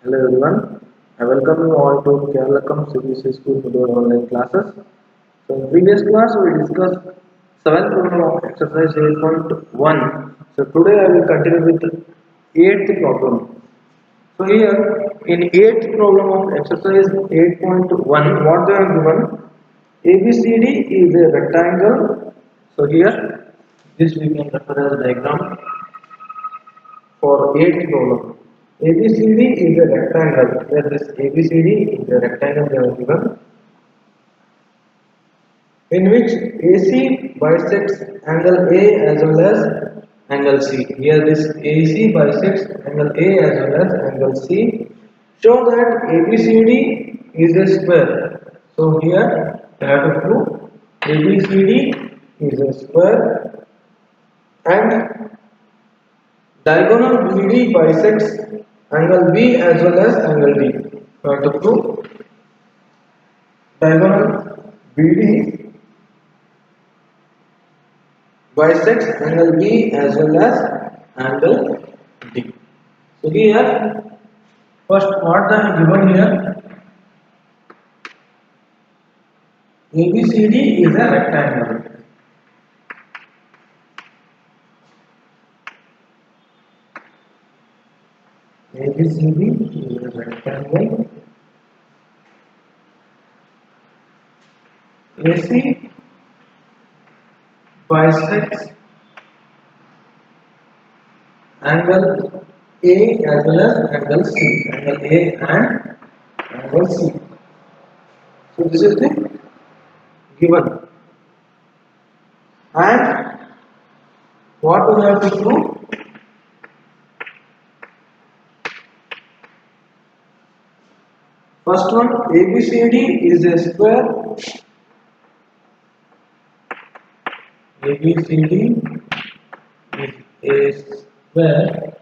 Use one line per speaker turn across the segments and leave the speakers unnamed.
Hello everyone, I welcome you all to Keralakam CBSE School Modular online classes. So in previous class we discussed 7th problem of exercise 8.1. So today I will continue with 8th problem. So here in 8th problem of exercise 8.1 what they are given, ABCD is a rectangle. So here this we can refer as diagram for 8th problem. ABCD is a rectangle, where this ABCD is a rectangle they are given, in which AC bisects angle A as well as angle C. Here this AC bisects angle A as well as angle C. Show that ABCD is a square. So here I have to prove ABCD is a square and diagonal BD bisects angle B as well as angle D. So I have to prove diagonal BD bisects angle B as well as angle D. So here, first what I have given here, ABCD is a rectangle. ABCD is a rectangle. AC bisects angle A as well as angle C. Angle A and angle C. So this is the given. And what we have to prove? First one, ABCD is a square. ABCD is a square.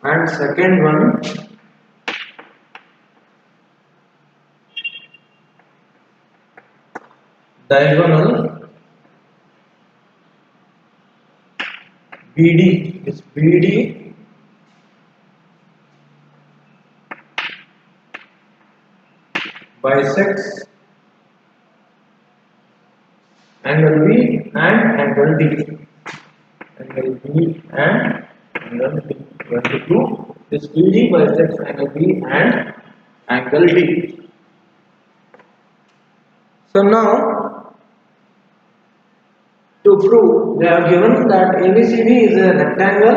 And second one, diagonal BD is BD bisects angle B and angle D. Angle B and angle D. We have to prove this BD bisects angle B and angle D. So now, to prove, they have given that ABCD is a rectangle,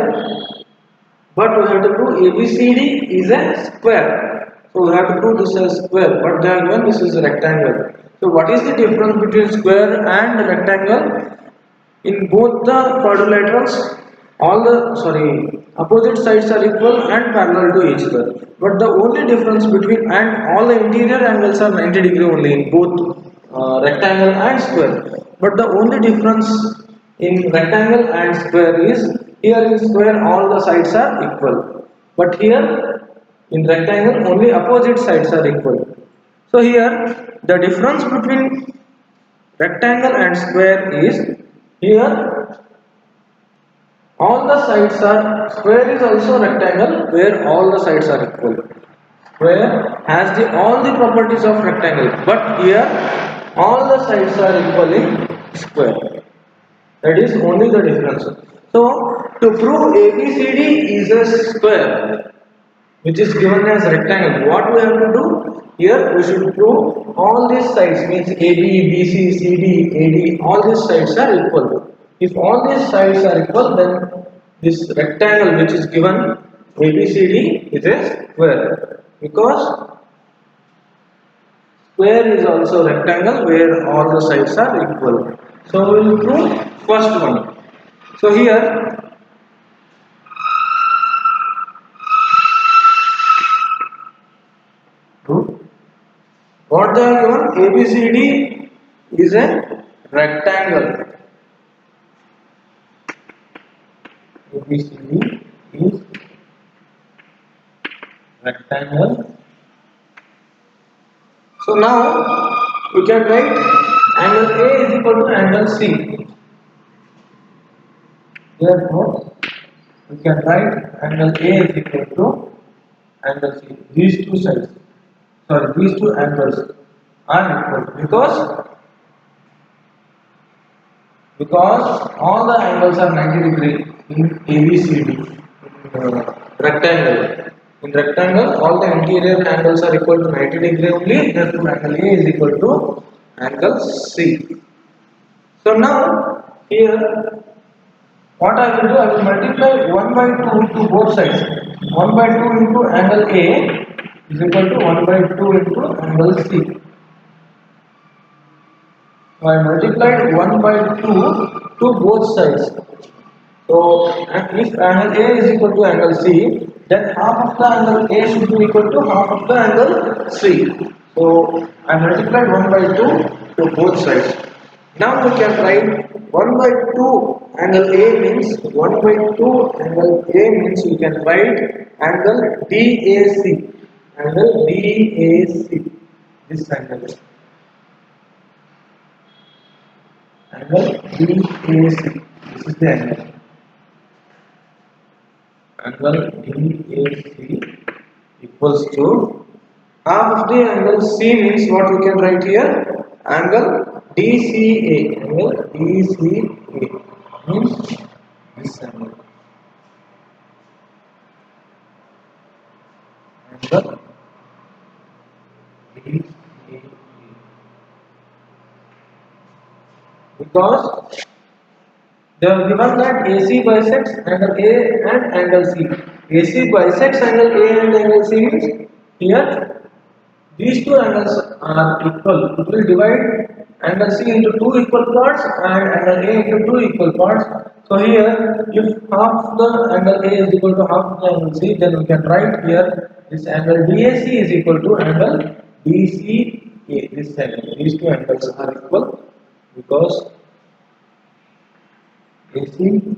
but we have to prove ABCD is a square. So we have to prove this as square, but they have given this is a rectangle. So what is the difference between square and rectangle? In both the quadrilaterals, opposite sides are equal and parallel to each other. But the only difference between and all the interior angles are 90 degree only in both rectangle and square. But the only difference in rectangle and square is here in square all the sides are equal. But here in rectangle only opposite sides are equal. So here the difference between rectangle and square is here all the sides are, square is also rectangle where all the sides are equal. Square has all the properties of rectangle, but here all the sides are equal in square. That is only the difference. So to prove ABCD is a square which is given as rectangle, what we have to do? Here we should prove all these sides means AB, BC, CD, AD, all these sides are equal. If all these sides are equal, then this rectangle which is given ABCD is a square, because square is also rectangle where all the sides are equal. So we will prove first one. So here what they are given, ABCD is a rectangle. ABCD is rectangle. So now we can write angle A is equal to angle C. Therefore, we can write angle A is equal to angle C. These two sides, sorry, these two angles are equal because all the angles are 90 degree in ABCD rectangle. In rectangle, all the interior angles are equal to 90 degree only. Therefore, angle A is equal to angle C. So now here, what I will do, I will multiply 1 by 2 to both sides. 1 by 2 into angle A is equal to 1 by 2 into angle C. So I multiplied 1 by 2 to both sides. So and if angle A is equal to angle C, then half of the angle A should be equal to half of the angle C. So I multiplied 1 by 2 to both sides. Now we can write 1 by 2 angle A means 1 by 2 angle A means we can write angle DAC. Angle DAC. This angle. Angle DAC. This is the angle. Angle DAC equals to half of the angle C means what we can write here? Angle DCA. Angle DCA means this angle. Angle DCA. Because they have given that AC bisects angle A and angle C. AC bisects angle A and angle C means here these two angles are equal. It will divide angle C into two equal parts and angle A into two equal parts. So here, if half the angle A is equal to half the angle C, then we can write here this angle DAC is equal to angle DCA. This angle, these two angles are equal because AC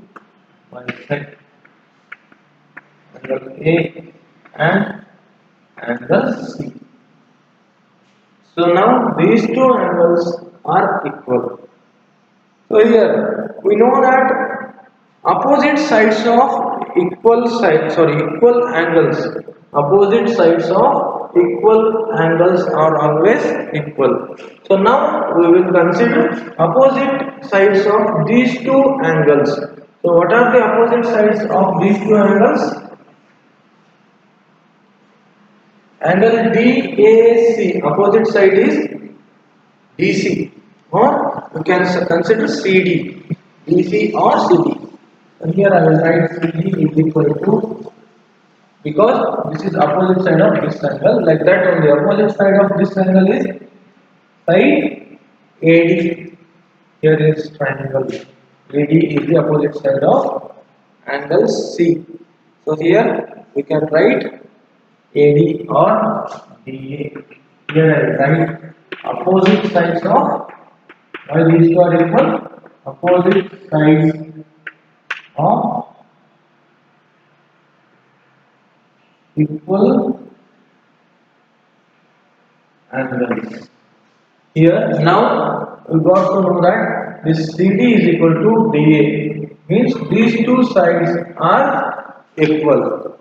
bisect angle A and angle C. So now these two angles are equal. So here we know that opposite sides of equal angles. Opposite sides of equal angles are always equal. So now we will consider opposite sides of these two angles. So what are the opposite sides of these two angles? Angle DAC, opposite side is DC, or you can consider CD, DC or CD. And here I will write CD is equal to, because this is opposite side of this angle, like that only opposite side of this angle is side AD. Here is triangle. AD is the opposite side of angle C. So here we can write AD or DA. Here I will write opposite sides of, why these two are equal? Opposite sides of equal angles. Here now we got to know that this CD is equal to DA, means these two sides are equal.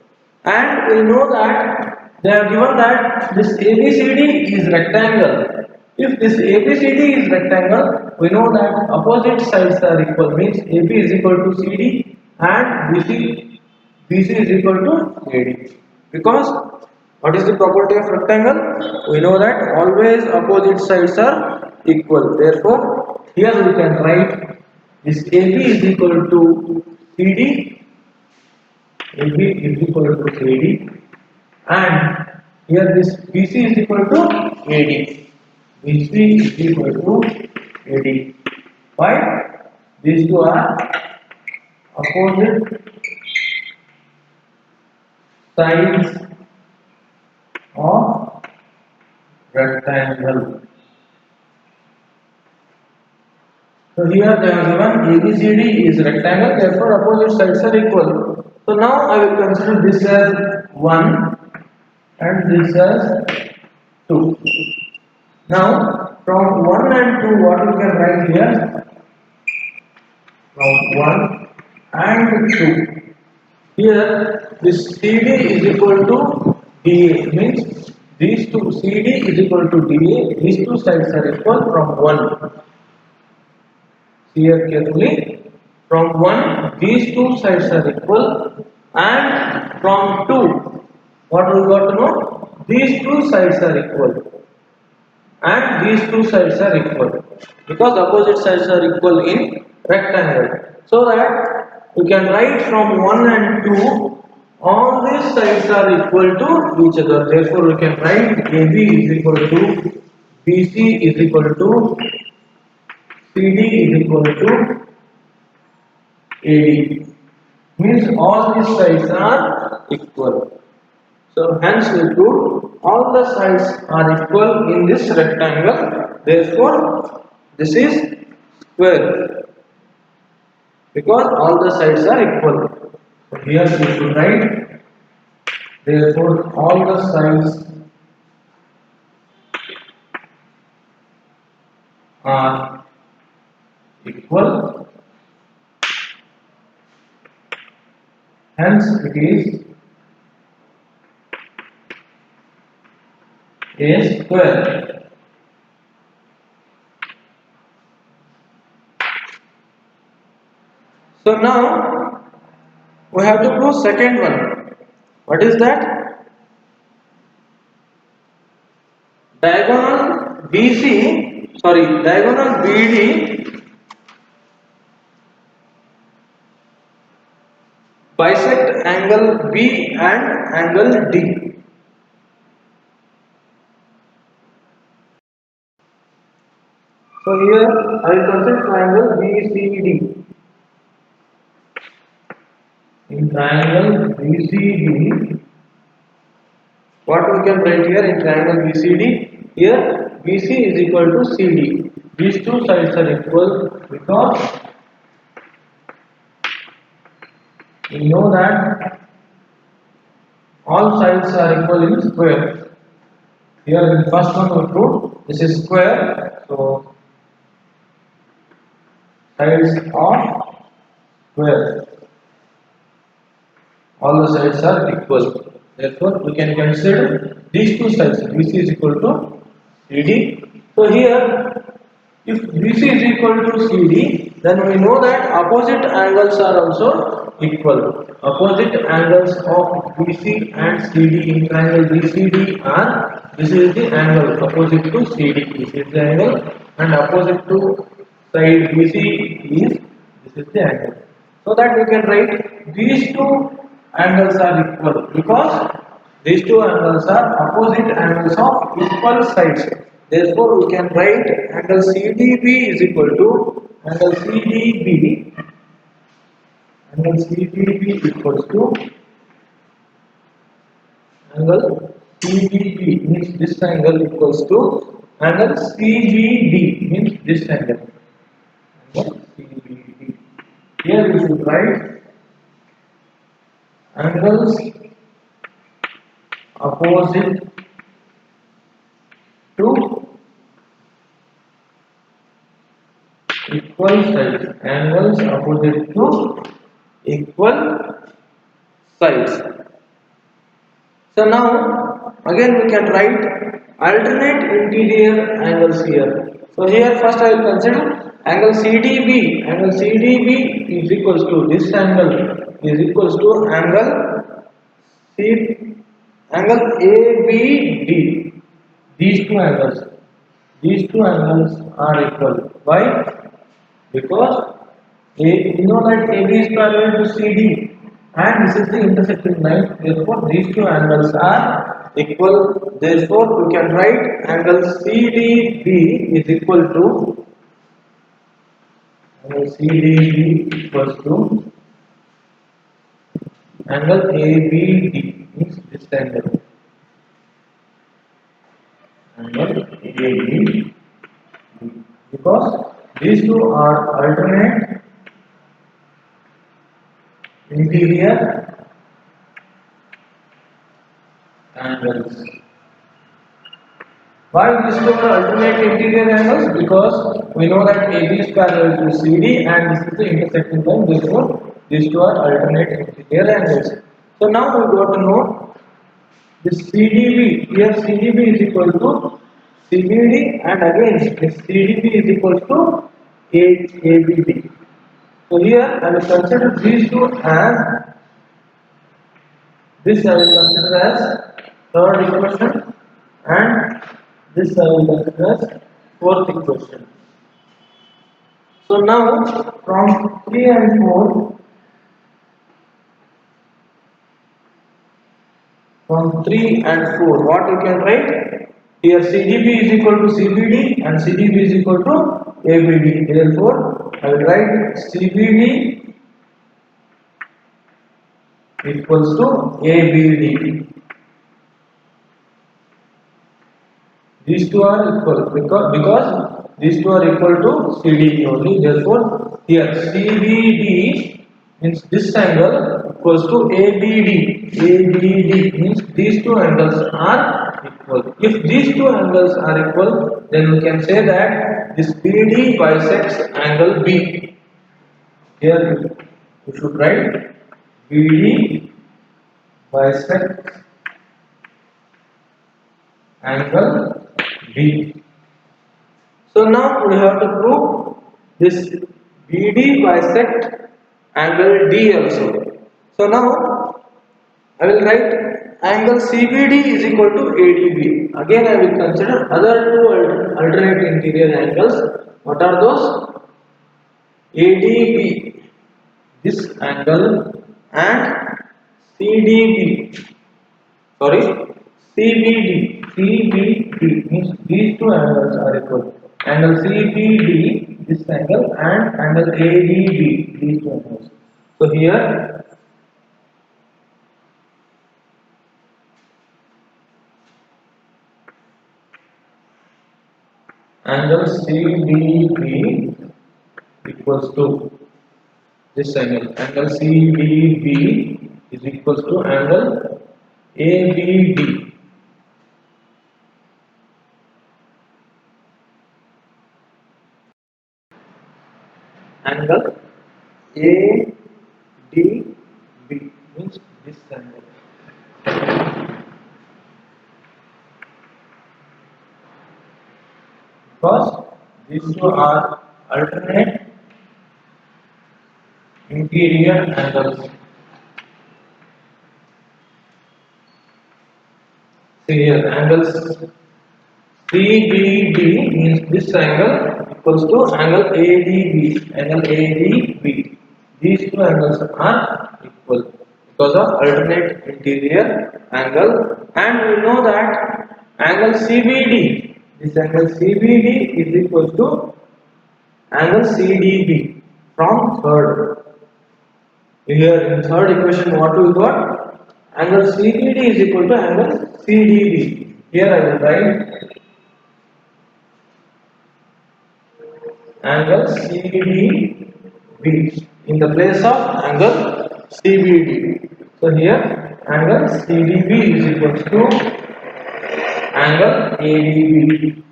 And we know that they are given that this ABCD is rectangle. If this ABCD is rectangle, we know that opposite sides are equal, means AB is equal to CD and BC is equal to AD. Because what is the property of rectangle? We know that always opposite sides are equal. Therefore, here we can write this AB is equal to CD, AB is equal to CD, and here this BC is equal to AD. BC is equal to AD. Why? These two are opposite sides of rectangle. So here they are given ABCD is rectangle, therefore opposite sides are equal. So now I will consider this as 1 and this as 2. Now from 1 and 2 what we can write here? From 1 and 2. Here this CD is equal to DA, means these two CD is equal to DA, these two sides are equal from 1. See here carefully, from 1 these two sides are equal, and from 2 what we got to know, these two sides are equal and these two sides are equal, because opposite sides are equal in rectangle, so that we can write from 1 and 2 all these sides are equal to each other. Therefore we can write AB is equal to BC is equal to CD is equal to AD, means all these sides are equal. So hence we prove all the sides are equal in this rectangle. Therefore, this is square, because all the sides are equal. So here we should write. Therefore, all the sides are equal. Hence, it is a square. So now we have to prove second one. What is that? Diagonal BD bisect angle B and angle D. So here I will consider triangle BCD. In triangle BCD, what we can write here in triangle BCD? Here BC is equal to CD. These two sides are equal because we know that all sides are equal in square. Here in first one we proved this is square, so sides are square. All the sides are equal. Therefore, we can consider these two sides. BC is equal to CD. So here, if BC is equal to CD, then we know that opposite angles are also equal. Opposite angles of BC and CD in triangle BCD are, this is the angle opposite to CD. This is the angle, and opposite to side BC is, this is the angle. So that we can write these two angles are equal, because these two angles are opposite angles of equal sides. Therefore, we can write angle CDB is equal to angle CDB equals to angle CBB, means this angle equals to angle CBD, means this angle. Angle CBD. Here we should write angles opposite to equal sides. Angles opposite to equal sides. So now again we can write alternate interior angles here. So here first I will consider angle CDB. Angle CDB is equals to this angle is equals to C angle ABD. These two angles are equal. Why? Because you know that AB is parallel to CD, and this is the intersecting line. Therefore, these two angles are equal. Therefore, we can write angle CDB is equal to angle ABD, means this angle. Angle ABD, because these two are alternate interior angles. Why these two are alternate interior angles? Because we know that AB is parallel to CD and this is the intersecting line. Therefore, These two are alternate interior angles. So now we got to know this CDB. Here CDB is equal to CBD, and again this CDB is equal to ABD. So here I will consider these two as, this I will consider as third equation, and this I will consider as fourth equation. So now from 3 and 4, what you can write? Here CDB is equal to CBD and CDB is equal to ABD. Therefore, I will write CBD equals to ABD. These two are equal because these two are equal to CDB only. Therefore, here CBD means this angle equals to ABD. ABD means these two angles are equal. If these two angles are equal, then we can say that this BD bisects angle B. Here you should write BD bisects angle B. So now we have to prove this BD bisect angle D also. So now I will write angle CBD is equal to ADB. Again I will consider other two alternate interior angles. What are those? ADB, this angle, and CDB. Sorry, CBD. CBD means these two angles are equal. Angle CBD, this angle, and angle ADB, these two angles. So here angle CDB equals to this angle. Angle CDB is equals to angle ABD. Angle ADB means this angle. Because these two are alternate interior angles. See here, angles CBD means this angle equals to angle ADB. Angle ADB. These two angles are equal because of alternate interior angle, and we know that angle CBD. This angle CBD is equal to angle CDB from third. Here in third equation, what we got? Angle CBD is equal to angle CDB. Here I will write angle CDB in the place of angle CBD. So here angle CDB is equal to angle ADB.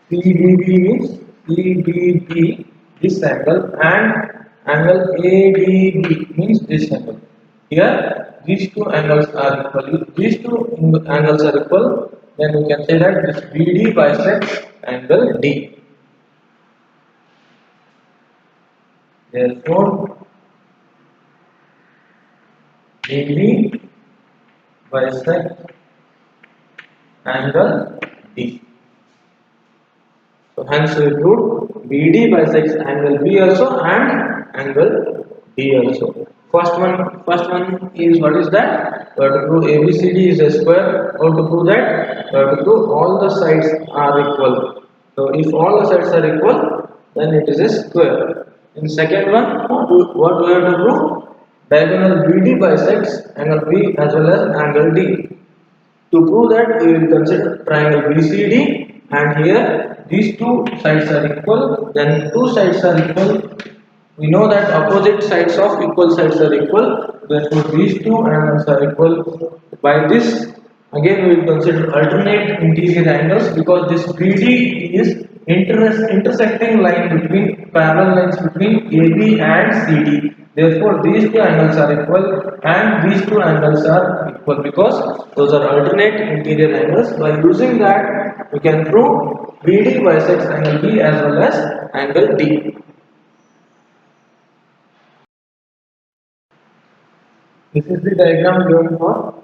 CDB means CDB, this angle, and angle ADB means this angle. Here these two angles are equal. If these two angles are equal, then we can say that this BD bisects angle D. Therefore, BD bisects angle D. So hence we proved BD bisects angle B also and angle D also. First one is, what is that? We have to prove ABCD is a square. How to prove that? We have to prove all the sides are equal. So if all the sides are equal, then it is a square. In second one, what we have to prove? Diagonal BD bisects angle B as well as angle D. To prove that, we will consider triangle BCD, and here these two sides are equal, then two sides are equal. We know that opposite sides of equal sides are equal, therefore these two angles are equal. By this, again we will consider alternate interior angles because this BD is intersecting line between parallel lines between AB and CD. Therefore, these two angles are equal and these two angles are equal because those are alternate interior angles. By using that, we can prove BD bisects angle B as well as angle D. This is the diagram given for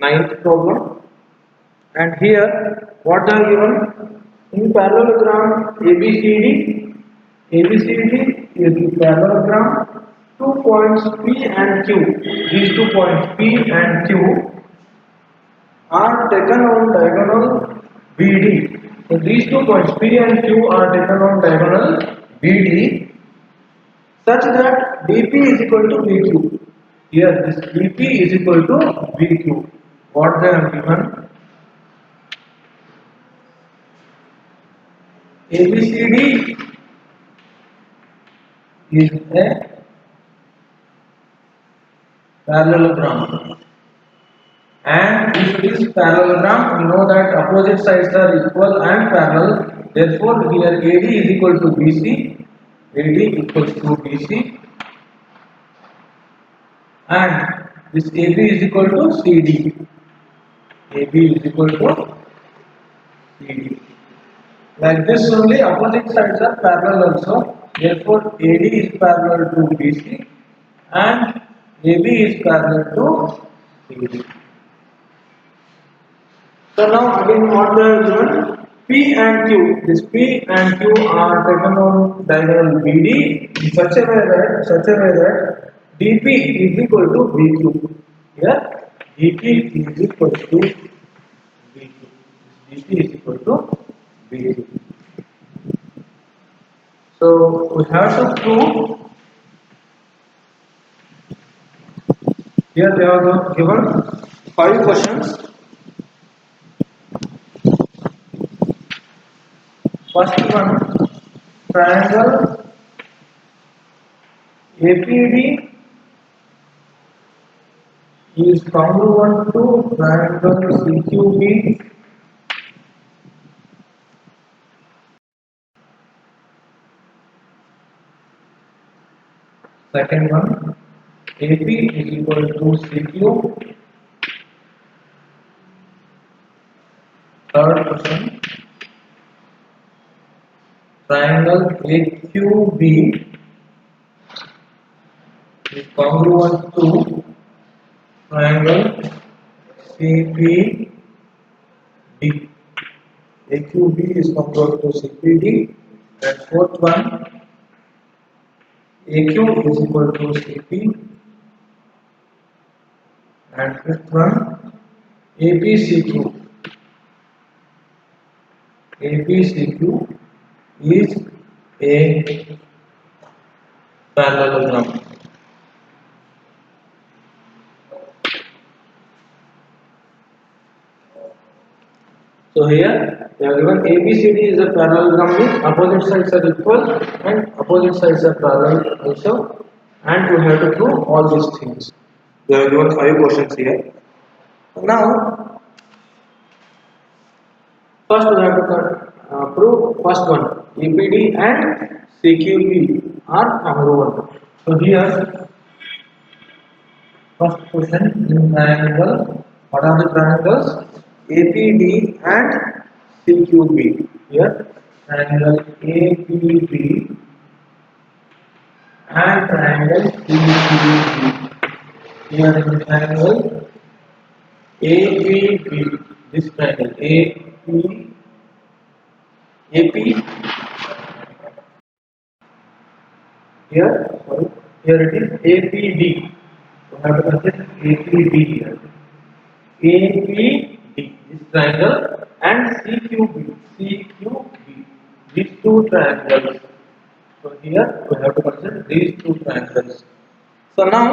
ninth problem. And here, what are given in parallelogram ABCD? ABCD is the parallelogram. 2 points P and Q. These 2 points P and Q are taken on diagonal BD. So these 2 points P and Q are taken on diagonal BD such that BP is equal to BQ. Here this BP is equal to BQ. What they are given? ABCD is a parallelogram, and if it is parallelogram, we know that opposite sides are equal and parallel. Therefore, here AD is equal to BC, AD equals to BC, and this AB is equal to CD, AB is equal to CD. Like this only, opposite sides are parallel also. Therefore, AD is parallel to BC and AB is parallel to CD. So now again what they are given? P and Q. This P and Q are taken on diagonal BD in such a way that DP is equal to BQ. Here DP is equal to BQ. DP is equal to BQ. So we have to prove. Here they are given 5 questions. First one, triangle APD is congruent to triangle CQB. Second one, AP is equal to CQ. Third question, triangle AQB is congruent to triangle CPD. AQB is congruent to CPD. And fourth one, AQ is equal to CP. And fifth one, APCQ. APCQ is a parallelogram. So here they are given ABCD is a parallelogram with opposite sides are equal and opposite sides are parallel also, and we have to prove all these things. They are given 5 questions here. Now first we have to prove first one, APD and CQB are congruent. So here first question in triangle, what are the triangles? APD and CQB. Here triangle APD and triangle CQB. Here in triangle APB, this triangle AP, here it is APD. So I have to consider APD here. APD, this triangle, and CQB, these two triangles. So here we have to consider these two triangles. So now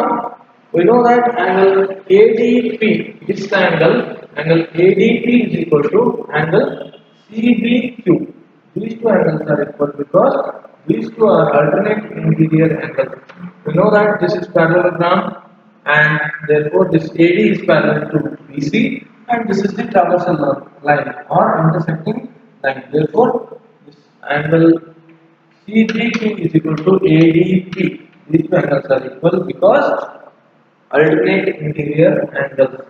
we know that angle ADP, this triangle, angle ADP is equal to angle CBQ. These two angles are equal because these two are alternate interior angles. We know that this is parallelogram and therefore this AD is parallel to BC and this is the traversal line or intersecting line. Therefore this angle CPQ is equal to ADP. These two angles are equal because alternate interior angles.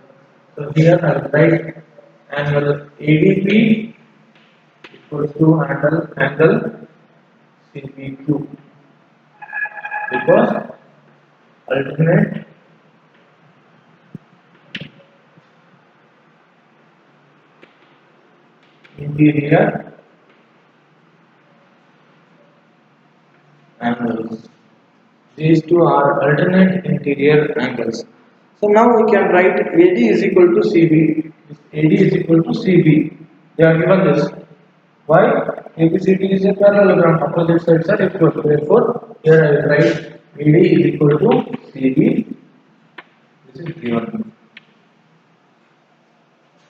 So here I will write angle ADP equals to angle CPQ because alternate interior angles. These two are alternate interior angles. So now we can write AD is equal to CB. AD is equal to CB. They are given this. Why? ABCD is a parallelogram. Opposite sides are equal. Therefore, here I will write AD is equal to CB. This is given.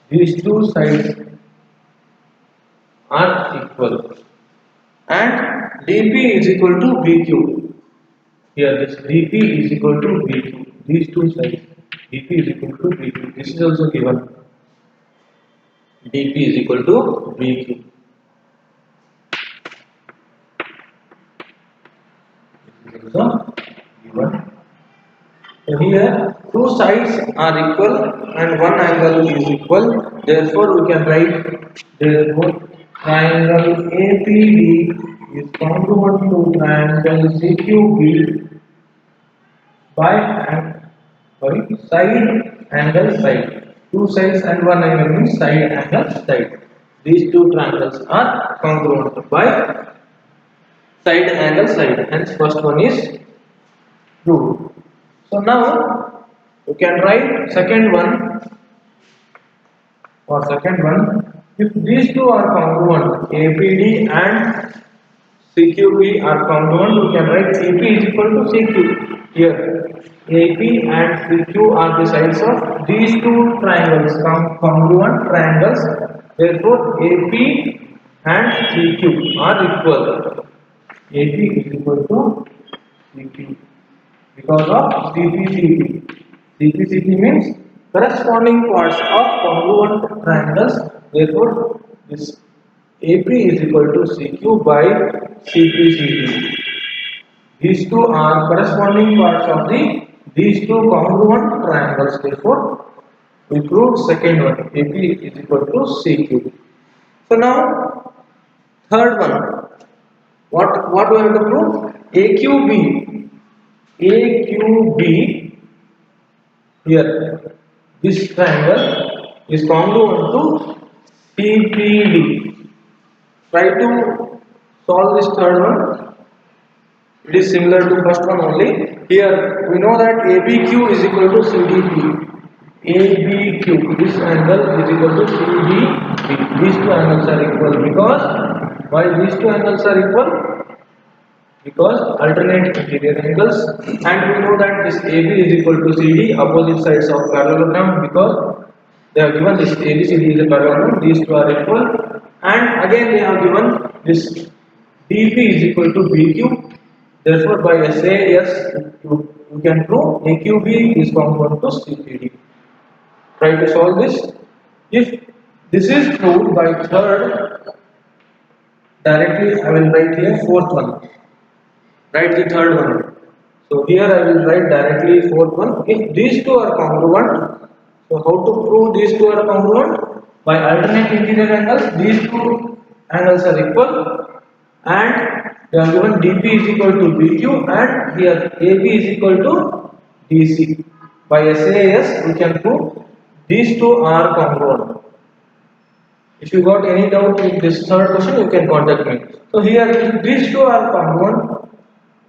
These two sides are equal. And DP is equal to BQ. Here this DP is equal to BQ. These two sides DP is equal to BQ. This is also given. DP is equal to BQ. This is also given. So here two sides are equal and one angle is equal. Therefore we can write therefore triangle APD is congruent to triangle CQB by side angle side. Two sides and one angle means side angle side. These two triangles are congruent by side angle side. Hence first one is true. So now you can write second one or second one. If these two are congruent, APD and CQB are congruent, we can write AP is equal to CQ. Here, AP and CQ are the sides of these two triangles, congruent triangles. Therefore, AP and CQ are equal. AP is equal to CQ because of CPCP. CPCP means corresponding parts of congruent triangles. Therefore, this AP is equal to CQ by CPCP. These two are corresponding parts of these two congruent triangles. Therefore, we proved second one. AP is equal to CQ. So now third one. What we have to prove? AQB. AQB here. This triangle is congruent to CPD. Try to solve this third one. It is similar to first one only. Here we know that ABQ is equal to CDP. ABQ, this angle is equal to CDP. These two angles are equal because why these two angles are equal? Because alternate interior angles, and we know that this AB is equal to CD, opposite sides of parallelogram, because they have given this ABCD is a parallelogram, these two are equal, and again they have given this DP is equal to BQ. Therefore, by SAS, you can prove AQB is congruent to CPD. Try to solve this. If this is proved by third, directly I will write here fourth one. Write the third one. So here I will write directly fourth one. If these two are congruent, so how to prove these two are congruent? By alternate interior angles, these two angles are equal, and they are given DP is equal to BQ and here AB is equal to DC. By SAS we can prove these two are congruent. If you got any doubt in this third question, you can contact me. So here if these two are congruent,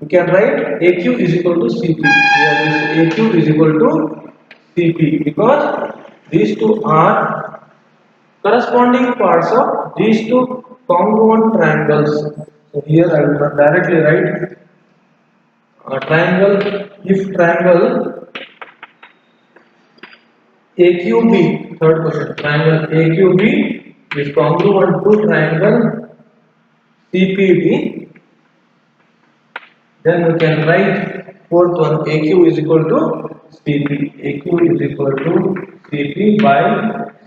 we can write AQ is equal to CP. Here this AQ is equal to CP because these two are corresponding parts of these two congruent triangles. So here I will directly write triangle, if triangle AQB, third question, triangle AQB is congruent to triangle CPD, then we can write fourth one AQ is equal to CP. AQ is equal to CP by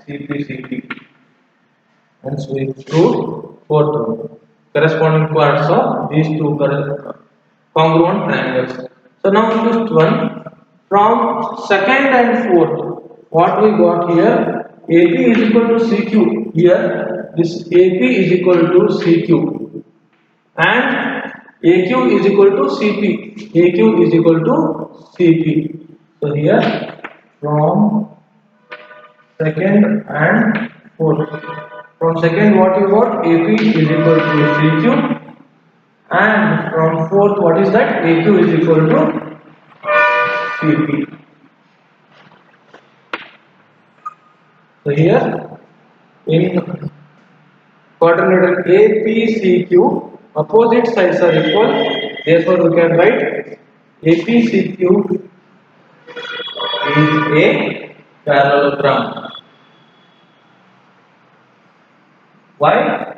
CPCP. Hence we prove fourth one. corresponding parts of these two congruent triangles. So now just one from second and fourth. What we got here? AP is equal to CQ. Here this AP is equal to CQ and AQ is equal to CP. AQ is equal to CP. So here from second and fourth. From second what you got? AP is equal to CQ and from fourth what is that? AQ is equal to CP. So here in quadrilateral APCQ opposite sides are equal, therefore we can write APCQ is a parallelogram. Why?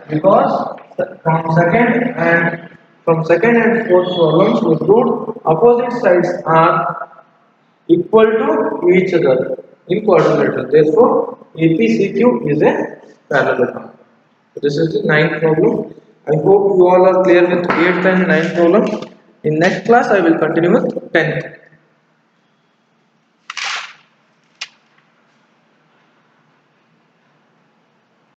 Because from second and fourth problems we proved opposite sides are equal to each other in quadrilateral. Therefore, APCQ is a parallelogram. So this is the ninth problem. I hope you all are clear with 8th and 9th problem. In next class, I will continue with 10th.